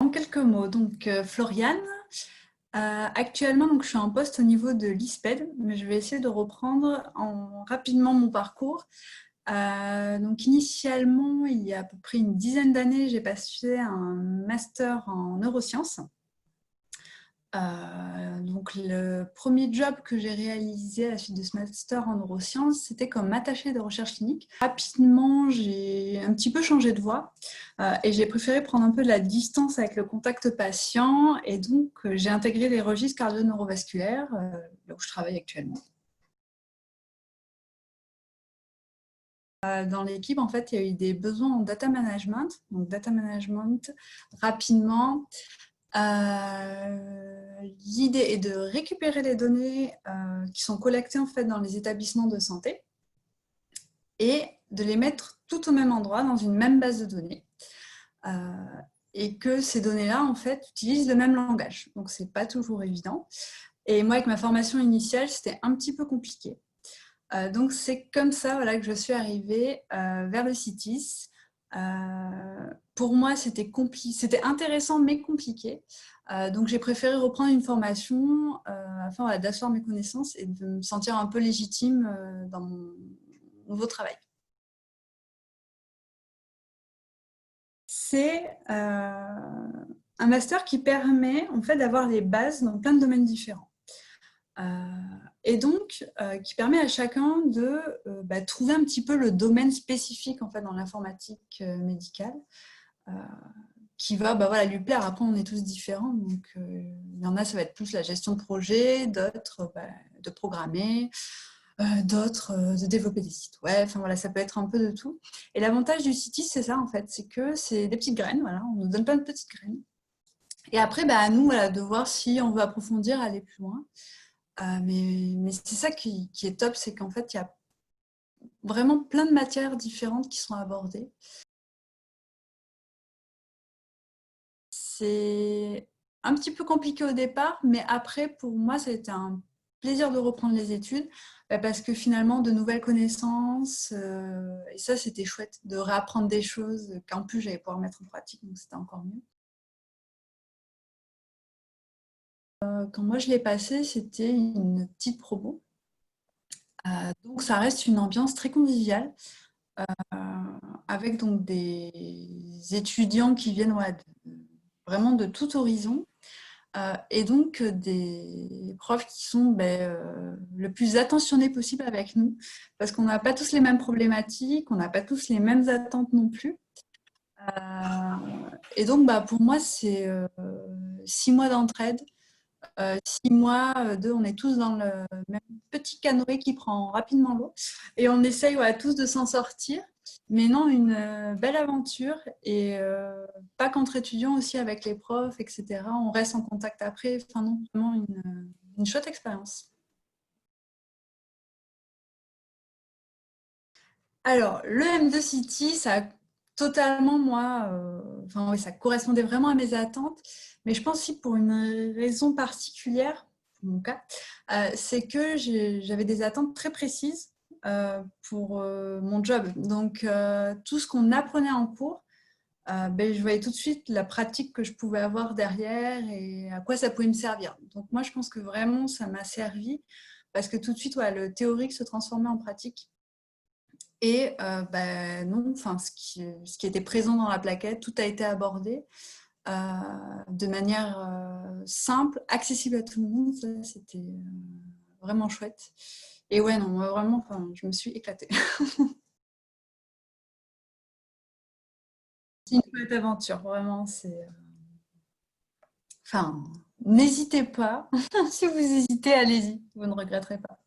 en quelques mots, donc Floriane, actuellement donc, je suis en poste au niveau de l'ISPED, mais je vais essayer de reprendre rapidement mon parcours. Donc initialement, il y a à peu près une dizaine d'années, j'ai passé un master en neurosciences. Donc le premier job que j'ai réalisé à la suite de ce master en neurosciences, c'était comme attachée de recherche clinique. Rapidement, j'ai un petit peu changé de voie et j'ai préféré prendre un peu de la distance avec le contact patient, et donc j'ai intégré les registres cardio-neurovasculaires, là où je travaille actuellement. Dans l'équipe, en fait, il y a eu des besoins en data management. Donc data management, rapidement, l'idée est de récupérer les données qui sont collectées en fait dans les établissements de santé et de les mettre tout au même endroit dans une même base de données, et que ces données-là en fait utilisent le même langage. Donc c'est pas toujours évident. Et moi, avec ma formation initiale, c'était un petit peu compliqué. Donc c'est comme ça, voilà, que je suis arrivée vers le CITIS. Pour moi, c'était intéressant mais compliqué. Donc j'ai préféré reprendre une formation afin, voilà, d'asseoir mes connaissances et de me sentir un peu légitime dans mon nouveau travail. C'est un master qui permet en fait d'avoir les bases dans plein de domaines différents. Et donc, qui permet à chacun de trouver un petit peu le domaine spécifique en fait, dans l'informatique médicale, qui va voilà, lui plaire. Après, on est tous différents. Donc, il y en a, ça va être plus la gestion de projet, d'autres de programmer, d'autres de développer des sites web. Enfin, voilà, ça peut être un peu de tout. Et l'avantage du CITIS, c'est ça, en fait, c'est que c'est des petites graines. Voilà, on nous donne plein de petites graines. Et après, à nous voilà, de voir si on veut approfondir, aller plus loin. Mais c'est ça qui est top, c'est qu'en fait, il y a vraiment plein de matières différentes qui sont abordées. C'est un petit peu compliqué au départ, mais après, pour moi, ça a été un plaisir de reprendre les études, parce que finalement, de nouvelles connaissances, et ça, c'était chouette, de réapprendre des choses qu'en plus, j'allais pouvoir mettre en pratique, donc c'était encore mieux. Quand moi, je l'ai passé, c'était une petite promo. Donc, ça reste une ambiance très conviviale, avec donc des étudiants qui viennent vraiment de tout horizon, et donc des profs qui sont le plus attentionnés possible avec nous, parce qu'on n'a pas tous les mêmes problématiques, on n'a pas tous les mêmes attentes non plus. Et donc pour moi, c'est 6 mois d'entraide, 6 mois on est tous dans le même petit canoë qui prend rapidement l'eau, et on essaye tous de s'en sortir. Mais non, une belle aventure, et pas qu'entre étudiants, aussi avec les profs, etc. On reste en contact après. Enfin non, vraiment une chouette expérience. Alors, le M2 City, ça a totalement, moi, enfin, oui, ça correspondait vraiment à mes attentes, mais je pense aussi pour une raison particulière, pour mon cas, c'est que j'avais des attentes très précises pour mon job. Donc, tout ce qu'on apprenait en cours, je voyais tout de suite la pratique que je pouvais avoir derrière et à quoi ça pouvait me servir. Donc, moi, je pense que vraiment, ça m'a servi, parce que tout de suite, le théorique se transformait en pratique. Et non, enfin, ce qui était présent dans la plaquette, tout a été abordé de manière simple, accessible à tout le monde. Ça, c'était vraiment chouette. Et ouais, non, moi, vraiment, enfin, je me suis éclatée. C'est une chouette aventure, vraiment. Enfin, n'hésitez pas. Si vous hésitez, allez-y, vous ne regretterez pas.